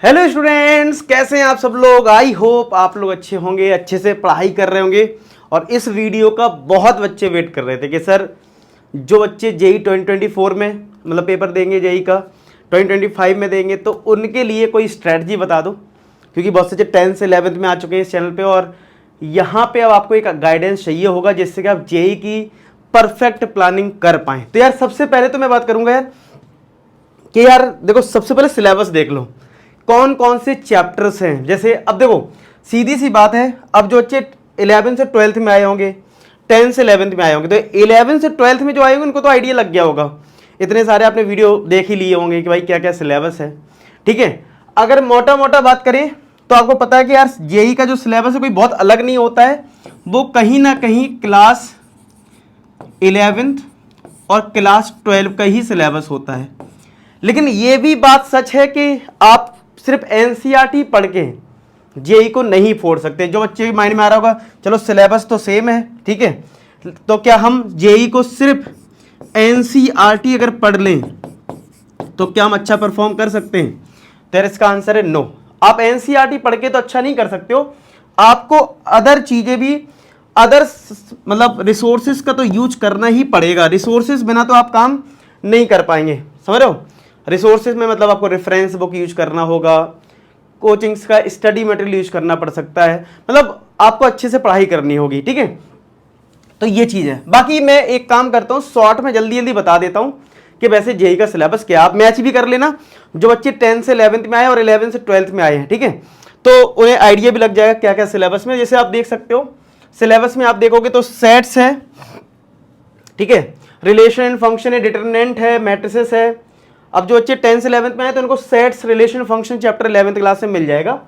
Hello students, कैसे हैं आप सब लोग। आई होप आप लोग अच्छे होंगे, अच्छे से पढ़ाई कर रहे होंगे। और इस वीडियो का बहुत बच्चे वेट कर रहे थे कि सर जो बच्चे जेई 2024 में मतलब पेपर देंगे, जेई का 2025 में देंगे, तो उनके लिए कोई स्ट्रैटेजी बता दो, क्योंकि बहुत से बच्चे 10th से 11th में आ चुके हैं इस चैनल पे। और यहाँ पे अब आपको एक गाइडेंस चाहिए होगा जिससे कि आप जेई की परफेक्ट प्लानिंग कर पाएँ। तो यार सबसे पहले तो मैं बात करूँगा यार कि यार देखो, सबसे पहले सिलेबस देख लो कौन कौन से चैप्टर्स हैं। जैसे अब देखो, सीधी सी बात है, अब जो बच्चे 11 से 12th में आए होंगे, 10 से 11th में आए होंगे, तो 11 से 12th में जो आए होंगे उनको तो आइडिया लग गया होगा। इतने सारे आपने वीडियो देख ही लिए होंगे कि भाई क्या क्या सिलेबस है। ठीक है, अगर मोटा मोटा बात करें तो आपको पता है कि यार जेई का जो सिलेबस है कोई बहुत अलग नहीं होता है, वो कहीं ना कहीं क्लास 11th और क्लास 12 का ही सिलेबस होता है। लेकिन ये भी बात सच है कि आप सिर्फ एनसीईआरटी पढ़ के जेई को नहीं फोड़ सकते। जो बच्चे माइंड में आ रहा होगा चलो सिलेबस तो सेम है, ठीक है, तो क्या हम जेई को सिर्फ एनसीईआरटी अगर पढ़ लें तो क्या हम अच्छा परफॉर्म कर सकते हैं? तो इसका आंसर है नो। आप एनसीईआरटी पढ़ के तो अच्छा नहीं कर सकते हो, आपको अदर चीजें भी, अदर मतलब रिसोर्सेज का तो यूज करना ही पड़ेगा। रिसोर्सेज बिना तो आप काम नहीं कर पाएंगे, समझ रहे हो। रिसोर्सेज में मतलब आपको रेफरेंस बुक यूज करना होगा, कोचिंग्स का स्टडी मटेरियल यूज करना पड़ सकता है, मतलब आपको अच्छे से पढ़ाई करनी होगी। ठीक है, तो ये चीज़ है। बाकी मैं एक काम करता हूँ, शॉर्ट में जल्दी जल्दी बता देता हूँ कि वैसे जेई का सिलेबस क्या। आप मैच भी कर लेना, जो बच्चे 10 से 11th में आए और 11 से 12th में आए हैं, ठीक है, तो उन्हें आइडिया भी लग जाएगा क्या क्या सिलेबस में। जैसे आप देख सकते हो सिलेबस में आप देखोगे तो सेट्स है, ठीक है, रिलेशन एंड फंक्शन है, डिटरमिनेंट है, मैट्रिसेस है। अब जो बच्चे 10 से 11th में आए तो उनको sets, relation, function chapter 11th class में मिल जाएगा।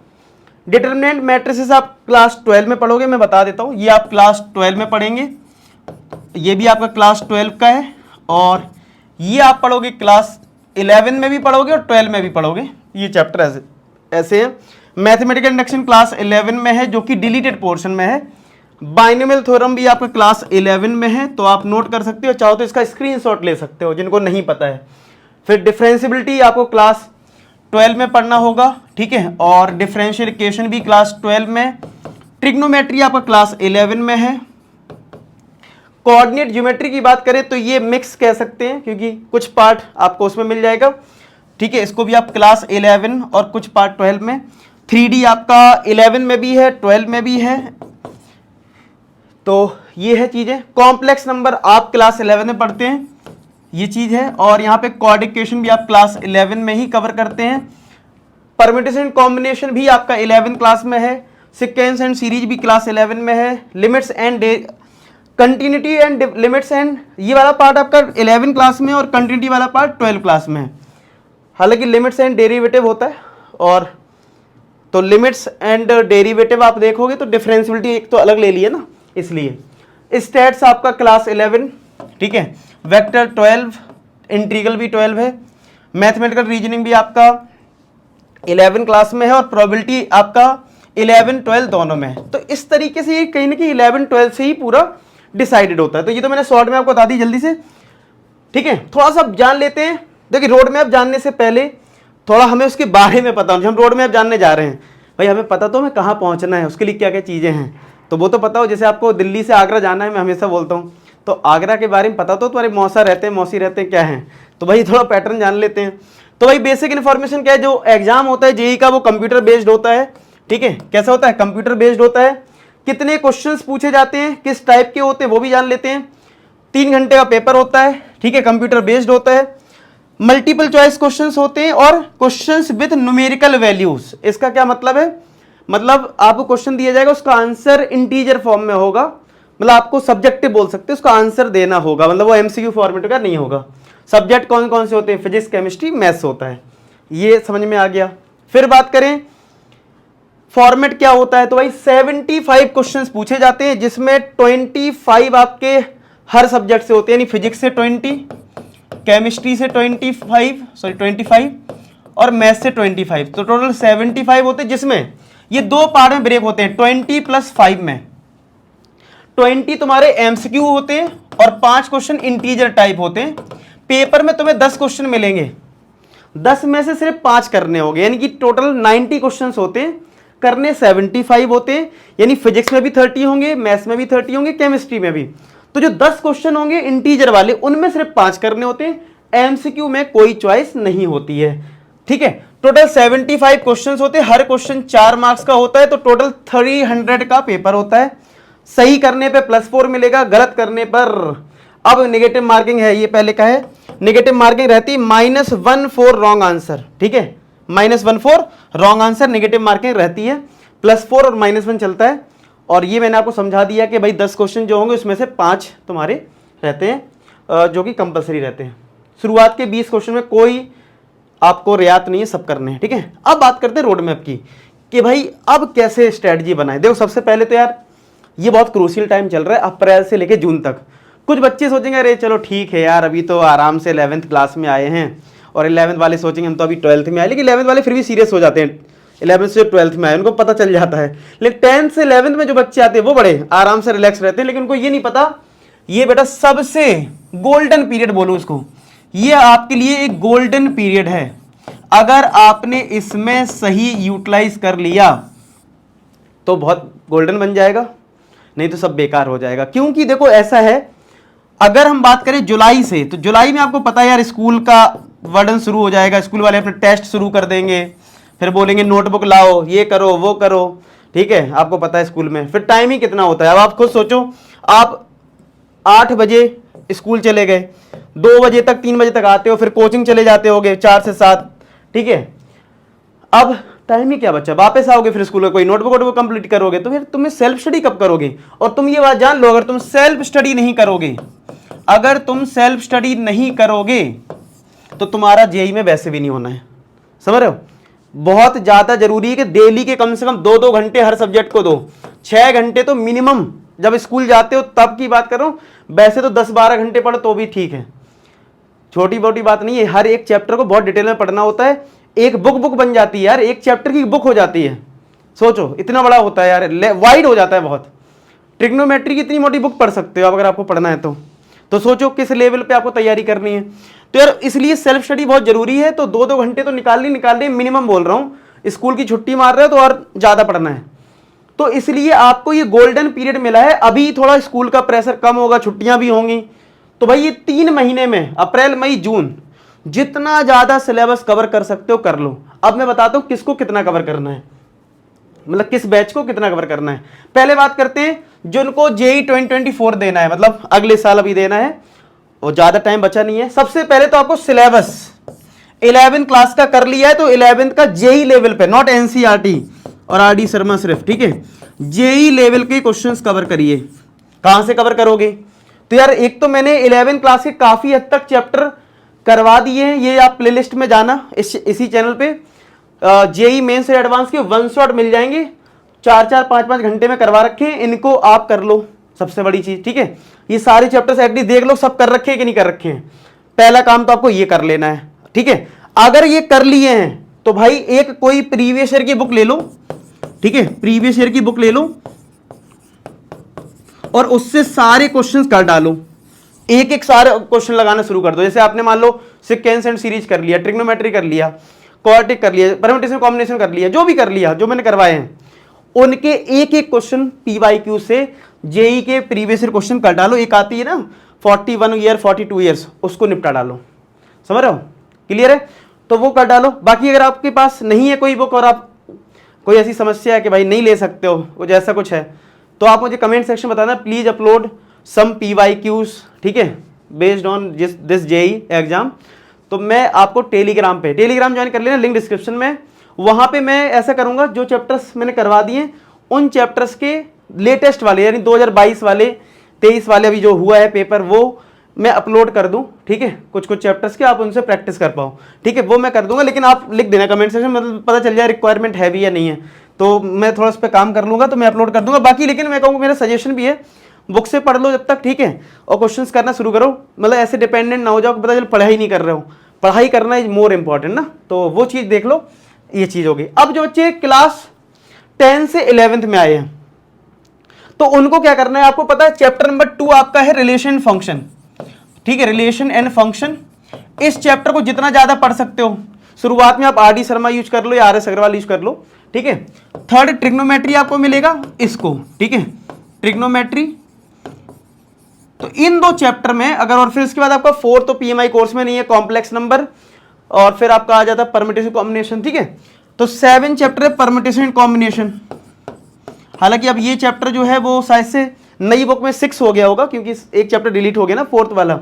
डिटरमिनेंट, मैट्रिसेस आप क्लास 12 में पढ़ोगे, मैं बता देता हूँ, ये आप क्लास 12 में पढ़ेंगे, ये भी आपका क्लास 12 का है। और ये आप पढ़ोगे क्लास 11 में भी पढ़ोगे और 12 में भी पढ़ोगे, ये चैप्टर ऐसे ऐसे हैं। मैथमेटिकल इंडक्शन क्लास 11 में है जो कि डिलीटेड पोर्शन में है। बाइनोमियल थ्योरम भी आपका क्लास 11 में है, तो आप नोट कर सकते हो, चाहो तो इसका स्क्रीनशॉट ले सकते हो जिनको नहीं पता है। फिर डिफरेंशियबिलिटी आपको क्लास 12 में पढ़ना होगा, ठीक है, और डिफरेंशियल इक्वेशन भी क्लास 12 में। ट्रिग्नोमेट्री आपका क्लास 11 में है। कोऑर्डिनेट ज्योमेट्री की बात करें तो ये मिक्स कह सकते हैं, क्योंकि कुछ पार्ट आपको उसमें मिल जाएगा, ठीक है, इसको भी आप क्लास 11 और कुछ पार्ट 12 में। 3D आपका 11 में भी है, 12 में भी है, तो ये है चीजें। कॉम्प्लेक्स नंबर आप क्लास 11 में पढ़ते हैं, ये चीज है। और यहाँ पे क्वाड्रेटिक इक्वेशन भी आप क्लास 11 में ही कवर करते हैं। परम्यूटेशन कॉम्बिनेशन भी आपका 11 क्लास में है। सीक्वेंस एंड सीरीज भी क्लास 11 में है। Limits and continuity and limits and ये वाला पार्ट आपका 11 क्लास में और कंटिन्यूटी वाला पार्ट 12 क्लास में है। हालांकि लिमिट्स एंड डेरिवेटिव होता है, और तो लिमिट्स एंड डेरिवेटिव आप देखोगे तो डिफरेंशियबिलिटी एक तो अलग ले लिए ना, इसलिए। स्टैट्स आपका क्लास 11, ठीक है, वेक्टर 12, इंटीग्रल भी 12 है। मैथमेटिकल रीजनिंग भी आपका 11 क्लास में है, और प्रोबेबिलिटी आपका 11, 12 दोनों में है। तो इस तरीके से ये कहीं ना कहीं 11, 12 से ही पूरा डिसाइडेड होता है। तो ये तो मैंने शॉर्ट में आपको बता दी जल्दी से, ठीक है। थोड़ा सा जान लेते हैं। देखिए, रोड मैप जानने से पहले थोड़ा हमें उसके बारे में पता हो। हम रोड मैप जानने जा रहे हैं, भाई हमें पता तो हमें कहाँ पहुँचना है, उसके लिए क्या क्या चीज़ें हैं, तो वो तो पता हो। जैसे आपको दिल्ली से आगरा जाना है, मैं हमेशा बोलता हूँ, तो आगरा के बारे में पता तो तुम्हारे मौसा रहते हैं, मौसी रहते हैं, क्या है, तो भाई थोड़ा पैटर्न जान लेते हैं। तो भाई बेसिक इन्फॉर्मेशन क्या है, जो एग्जाम होता है जेई का वो कंप्यूटर बेस्ड होता है, ठीक है। कैसा होता है? कंप्यूटर बेस्ड होता है। कितने क्वेश्चंस पूछे जाते हैं, किस टाइप के होते हैं, वो भी जान लेते हैं। 3 घंटे का पेपर होता है, ठीक है, कंप्यूटर बेस्ड होता है। मल्टीपल चॉइस क्वेश्चंस होते हैं और क्वेश्चंस विद न्यूमेरिकल वैल्यूज। इसका क्या मतलब है? मतलब आपको क्वेश्चन दिया जाएगा, उसका आंसर इंटीजर फॉर्म में होगा, मतलब आपको सब्जेक्टिव बोल सकते हैं, उसका आंसर देना होगा, मतलब वो एमसीक्यू फॉर्मेट का नहीं होगा। सब्जेक्ट कौन कौन से होते हैं? फिजिक्स, केमिस्ट्री, मैथ्स होता है। ये समझ में आ गया। फिर बात करें फॉर्मेट क्या होता है, तो भाई 75 क्वेश्चंस पूछे जाते हैं, जिसमें 25 आपके हर सब्जेक्ट से होते हैं, यानी फिजिक्स से 20, केमिस्ट्री से 25 और मैथ्स से 25, तो टोटल 75 होते हैं, जिसमें ये 2 पार्ट में ब्रेक होते हैं। 20 + 5 में 20 तुम्हारे एमसीक्यू होते हैं और 5 क्वेश्चन इंटीजर टाइप होते हैं। पेपर में तुम्हें 10 क्वेश्चन मिलेंगे, 10 में से सिर्फ 5 करने होंगे, यानी कि टोटल 90 क्वेश्चंस होते हैं, करने 75 होते हैं, यानी फिजिक्स में भी 30 होंगे, मैथ्स में भी 30 होंगे, केमिस्ट्री में भी। तो जो 10 क्वेश्चन होंगे इंटीजर वाले, उनमें सिर्फ 5 करने होते हैं, एमसीक्यू में कोई चॉइस नहीं होती है, ठीक है। टोटल 75 क्वेश्चंस होते हैं, हर क्वेश्चन 4 मार्क्स का होता है, तो टोटल 300 का पेपर होता है। सही करने पे +4 मिलेगा, गलत करने पर, अब नेगेटिव मार्किंग है, ये पहले का है, नेगेटिव मार्किंग रहती है -1 फॉर रॉन्ग आंसर, ठीक है, -1 for wrong answer negative marking रहती है, +4 और -1 चलता है। और ये मैंने आपको समझा दिया कि भाई 10 क्वेश्चन जो होंगे उसमें से 5 तुम्हारे रहते हैं जो कि कंपलसरी रहते हैं। शुरुआत के 20 क्वेश्चन में कोई आपको रियायत नहीं है, सब करने हैं, ठीक है। अब बात करते हैं रोड मैप की कि भाई अब कैसे स्ट्रेटजी बनाए। देखो सबसे पहले तो यार ये बहुत क्रूशियल टाइम चल रहा है, अप्रैल से लेके जून तक। कुछ बच्चे सोचेंगे अरे चलो ठीक है यार, अभी तो आराम से 11th क्लास में आए हैं, और 11th वाले सोचेंगे हम तो अभी 12th में आए, लेकिन 11th वाले फिर भी सीरियस हो जाते हैं, 11th से 12th में आए उनको पता चल जाता है। लेकिन 10th से 11th में जो बच्चे आते हैं वो बड़े आराम से रिलैक्स रहते हैं, लेकिन उनको ये नहीं पता ये बेटा सबसे गोल्डन पीरियड बोलूं इसको, ये आपके लिए एक गोल्डन पीरियड है। अगर आपने इसमें सही यूटिलाइज कर लिया तो बहुत गोल्डन बन जाएगा, नहीं तो सब बेकार हो जाएगा। क्योंकि देखो ऐसा है, अगर हम बात करें जुलाई से, तो जुलाई में आपको पता है यार स्कूल का वर्डन शुरू हो जाएगा, स्कूल वाले अपने टेस्ट शुरू कर देंगे, फिर बोलेंगे नोटबुक लाओ, ये करो वो करो, ठीक है, आपको पता है स्कूल में फिर टाइम ही कितना होता है। अब आप खुद सोचो, आप 8 बजे स्कूल चले गए, 2 बजे तक 3 बजे तक आते हो, फिर कोचिंग चले जाते होगे 4 से 7, ठीक है। अब टाइम ही क्या बचा, वापस आओगे फिर स्कूल में, कोई नोटबुक वोटबुक कंप्लीट करोगे, तो फिर तुम्हें सेल्फ स्टडी कब करोगे। और तुम ये बात जान लो, अगर तुम सेल्फ स्टडी नहीं करोगे, अगर तुम सेल्फ स्टडी नहीं करोगे तो तुम्हारा जेईई में वैसे भी नहीं होना है, समझ रहे हो। बहुत ज्यादा जरूरी है कि डेली के कम से कम 2-2 घंटे हर सब्जेक्ट को दो, 6 घंटे तो मिनिमम जब स्कूल जाते हो तब की बात कर रहा हूं, वैसे तो 10-12 घंटे पढ़ो तो भी ठीक है, छोटी मोटी बात नहीं है। हर एक चैप्टर को बहुत डिटेल में पढ़ना होता है, एक बुक बन जाती है यार, एक चैप्टर की बुक हो जाती है, सोचो इतना बड़ा होता है यार, वाइड हो जाता है बहुत। ट्रिग्नोमेट्री की इतनी मोटी बुक पढ़ सकते हो आप अगर आपको पढ़ना है तो सोचो किस लेवल पे आपको तैयारी करनी है। तो यार इसलिए सेल्फ स्टडी बहुत जरूरी है, तो 2-2 घंटे तो निकालने मिनिमम बोल रहा हूं, स्कूल की छुट्टी मार रहे हो तो और ज्यादा पढ़ना है। तो इसलिए आपको ये गोल्डन पीरियड मिला है, अभी थोड़ा स्कूल का प्रेशर कम होगा, छुट्टियां भी होंगी, तो भाई ये 3 महीने में अप्रैल मई जून जितना ज्यादा सिलेबस कवर कर सकते हो कर लो। अब मैं बताता हूं किसको कितना कवर करना है, मतलब किस बैच को कितना कवर करना है। पहले बात करते हैं जिनको जेईई 2024 देना है, मतलब अगले साल अभी देना है, और ज्यादा टाइम बचा नहीं है। सबसे पहले तो आपको सिलेबस 11th क्लास का कर लिया है तो 11th का जेईई लेवल पे, नॉट एनसीईआरटी और आरडी शर्मा सिर्फ, ठीक है, जेईई लेवल के क्वेश्चंस कवर करिए। कहां से कवर करोगे, तो यार एक तो मैंने 11th क्लास के काफी हद तक चैप्टर करवा दिए हैं, ये आप प्लेलिस्ट में जाना, इसी चैनल पे जेईई मेंस से एडवांस के 1 शॉट मिल जाएंगे, 4-4 5-5 घंटे में करवा रखे हैं, इनको आप कर लो, सबसे बड़ी चीज, ठीक है। ये सारे चैप्टर्स एटलीस्ट देख लो सब कर रखे हैं कि नहीं कर रखे हैं, पहला काम तो आपको ये कर लेना है, ठीक है। अगर ये कर लिए हैं तो भाई एक कोई प्रीवियस ईयर की बुक ले लो, ठीक है, प्रीवियस ईयर की बुक ले लो और उससे सारे क्वेश्चंस कर डालो, एक एक सारे क्वेश्चन लगाना शुरू कर दो। जैसे आपने मान लो सिकेंस एंड सीरीज कर लिया, ट्रिग्नोमेट्री कर लिया, क्वाड्रेटिक कर लिया, परम्यूटेशन कॉम्बिनेशन कर लिया, जो भी कर लिया जो मैंने करवाए हैं, उनके एक एक क्वेश्चन पीवाईक्यू से जेईई के प्रीवियस ईयर क्वेश्चन कर डालो। एक आती है ना 41 ईयर 42 ईयर्स, उसको निपटा डालो, समझ रहे हो, क्लियर है, तो वो कर डालो। बाकी अगर आपके पास नहीं है कोई बुक और आप कोई ऐसी समस्या है कि भाई नहीं ले सकते हो, कुछ ऐसा कुछ है, तो आप मुझे कमेंट सेक्शन बताना, प्लीज अपलोड सम पीवाईक्यूज, ठीक है, based on this JEE exam. तो मैं आपको टेलीग्राम ज्वाइन कर लेना, लिंक डिस्क्रिप्शन में, वहां पे मैं ऐसा करूंगा जो चैप्टर्स मैंने करवा दिए उन चैप्टर्स के लेटेस्ट वाले यानी 2022 वाले 23 वाले अभी जो हुआ है पेपर, वो मैं अपलोड कर दूं, ठीक है, कुछ चैप्टर्स के आप उनसे प्रैक्टिस कर पाओ, ठीक है, वो मैं कर दूंगा। लेकिन आप लिख देना कमेंट सेक्शन, मतलब पता चल जाए रिक्वायरमेंट है भी या नहीं है, तो मैं थोड़ा उस पर काम कर लूंगा, तो मैं अपलोड कर दूंगा। बाकी लेकिन मैं कहूँगा मेरा सजेशन भी है, बुक से पढ़ लो जब तक, ठीक है, और क्वेश्चंस करना शुरू करो, मतलब ऐसे डिपेंडेंट ना हो जाओ, पता चल पढ़ाई नहीं कर रहे हो, पढ़ाई करना इज मोर इंपॉर्टेंट ना, तो वो चीज़ देख लो, ये चीज़ होगी। अब जो बच्चे क्लास 10 से 11th में आए हैं तो उनको क्या करना है, आपको पता है चैप्टर नंबर 2 आपका है रिलेशन फंक्शन, ठीक है, रिलेशन एंड फंक्शन। इस चैप्टर को जितना ज्यादा पढ़ सकते हो, शुरुआत में आप आर डी शर्मा यूज कर लो या आर एस अग्रवाल यूज कर लो, ठीक है। थर्ड ट्रिग्नोमेट्री आपको मिलेगा इसको, ठीक है, ट्रिग्नोमेट्री। तो इन दो चैप्टर में अगर, और फिर इसके बाद आपका फोर्थ तो पीएमआई कोर्स में नहीं है, कॉम्प्लेक्स नंबर, और फिर आपका आ जाता है परम्यूटेशन कॉम्बिनेशन, ठीक है। तो 7 चैप्टर है परम्यूटेशन एंड कॉम्बिनेशन। हालांकि अब ये चैप्टर जो है वो शायद से नई बुक में 6 हो गया होगा, क्योंकि एक चैप्टर डिलीट हो गया ना, 4th वाला,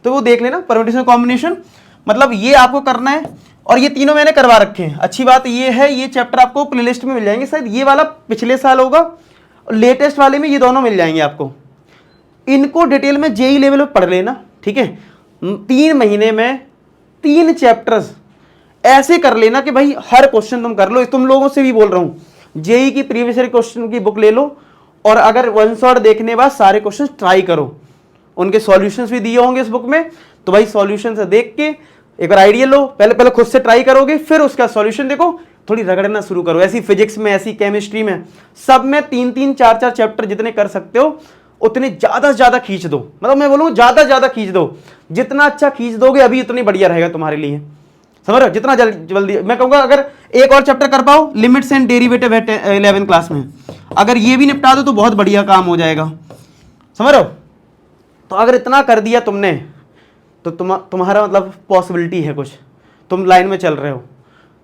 तो वो देख लेना। परम्यूटेशन कॉम्बिनेशन मतलब ये आपको करना है, और ये तीनों मैंने करवा रखे हैं। अच्छी बात ये है, ये चैप्टर आपको प्लेलिस्ट में मिल जाएंगे, शायद ये वाला पिछले साल होगा, लेटेस्ट वाले में ये दोनों मिल जाएंगे आपको। इनको डिटेल में जेई लेवल पे पढ़ लेना, ठीक है। 3 महीने में 3 चैप्टर्स ऐसे कर लेना कि भाई हर क्वेश्चन तुम कर लो। तुम लोगों से भी बोल रहा हूं, जेई की प्रीवियस ईयर क्वेश्चन की बुक ले लो, और अगर वन शॉट देखने के बाद सारे क्वेश्चन ट्राई करो। उनके सॉल्यूशंस भी दिए होंगे इस बुक में, तो भाई सॉल्यूशन से देख के एक बार आइडिया लो, पहले खुद से ट्राई करोगे, फिर उसका सॉल्यूशन देखो, थोड़ी रगड़ना शुरू करो। ऐसी फिजिक्स में, ऐसी केमिस्ट्री में, सब में 3-3, 4-4 चैप्टर जितने कर सकते हो उतने ज्यादा से ज्यादा खींच दो। मतलब मैं बोलूँ ज्यादा से ज्यादा खींच दो, जितना अच्छा खींच दोगे अभी उतनी बढ़िया रहेगा तुम्हारे लिए, समझ रहे हो। जितना जल्दी मैं कहूँगा, अगर एक और चैप्टर कर पाओ, limits and derivative 11th class में, अगर ये भी निपटा दो तो बहुत बढ़िया काम हो जाएगा, समझ रहे हो। तो अगर इतना कर दिया तुमने तो तुम्हारा मतलब पॉसिबिलिटी है, कुछ तुम लाइन में चल रहे हो।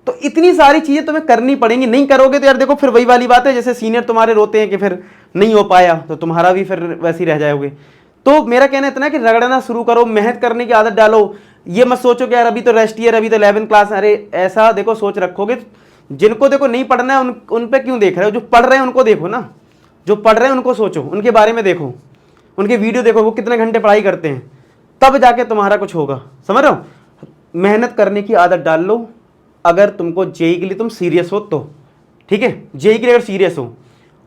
तो इतनी सारी चीजें तुम्हें करनी पड़ेंगी, नहीं करोगे तो यार देखो फिर वही वाली बात है, जैसे सीनियर तुम्हारे रोते हैं कि फिर नहीं हो पाया, तो तुम्हारा भी फिर वैसे ही रह जाओगे। तो मेरा कहना इतना है कि रगड़ना शुरू करो, मेहनत करने की आदत डालो। ये मत सोचो कि यार अभी तो रेस्ट ईयर, अभी तो 11th क्लास, अरे ऐसा देखो सोच रखोगे, जिनको देखो नहीं पढ़ना है उन पे क्यों देख रहे हो, जो पढ़ रहे हैं उनको देखो ना, जो पढ़ रहे हैं उनको सोचो, उनके बारे में देखो, उनके वीडियो देखो, वो कितने घंटे पढ़ाई करते हैं, तब जाके तुम्हारा कुछ होगा, समझ रहे हो। मेहनत करने की आदत डाल लो, अगर तुमको जेई के लिए तुम सीरियस हो तो, ठीक है। जेई के लिए अगर सीरियस हो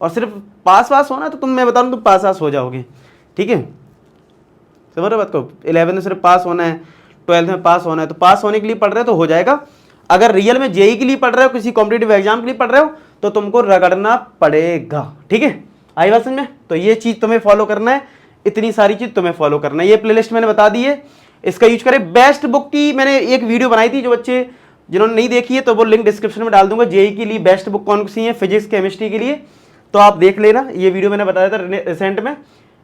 और सिर्फ पास होना, तो मैं बता रहा हूँ तुम पास हो जाओगे, ठीक है, समझ रहे हो बात को। 11th में सिर्फ पास होना है, 12th में पास होना है, तो पास होने के लिए पढ़ रहे हो तो हो जाएगा। अगर रियल में जेई के लिए पढ़ रहे हो, किसी कॉम्पिटिटिव एग्जाम के लिए पढ़ रहे हो, तो तुमको रगड़ना पड़ेगा, ठीक है। आई बात समझ में। तो ये चीज तुम्हें फॉलो करना है, इतनी सारी चीज तुम्हें फॉलो करना है। ये प्लेलिस्ट मैंने बता दी है, इसका यूज करें। बेस्ट बुक की मैंने एक वीडियो बनाई थी, जो बच्चे जिन्होंने नहीं देखी है तो वो लिंक डिस्क्रिप्शन में डाल दूंगा। जेई के लिए बेस्ट बुक कौन सी है, फिजिक्स केमिस्ट्री के लिए, तो आप देख लेना। ये वीडियो मैंने बताया था रिसेंट में।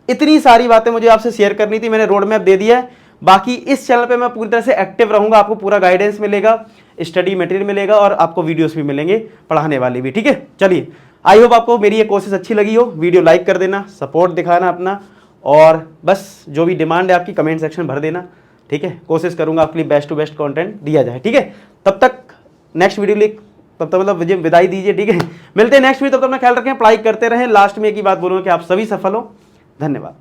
इतनी सारी बातें मुझे आपसे शेयर करनी थी, मैंने रोड मैप दे दिया है। बाकी इस चैनल पे मैं पूरी तरह से एक्टिव रहूंगा, आपको पूरा गाइडेंस मिलेगा, स्टडी मटेरियल मिलेगा, और आपको वीडियोस भी मिलेंगे पढ़ाने वाली भी, ठीक है। चलिए, आई होप आपको मेरी ये कोशिश अच्छी लगी हो। वीडियो लाइक कर देना, सपोर्ट दिखाना अपना, और बस जो भी डिमांड है आपकी कमेंट सेक्शन भर देना, ठीक है। कोशिश करूंगा आपके लिए बेस्ट टू बेस्ट कंटेंट दिया जाए, ठीक है। तब तक नेक्स्ट वीडियो लिए, तब तक मतलब मुझे विदाई दीजिए, ठीक है। मिलते हैं नेक्स्ट वीडियो, तब तक अपना ख्याल रखें, पढ़ाई करते रहें। लास्ट में एक ही बात बोलूंगा कि आप सभी सफल हो। धन्यवाद।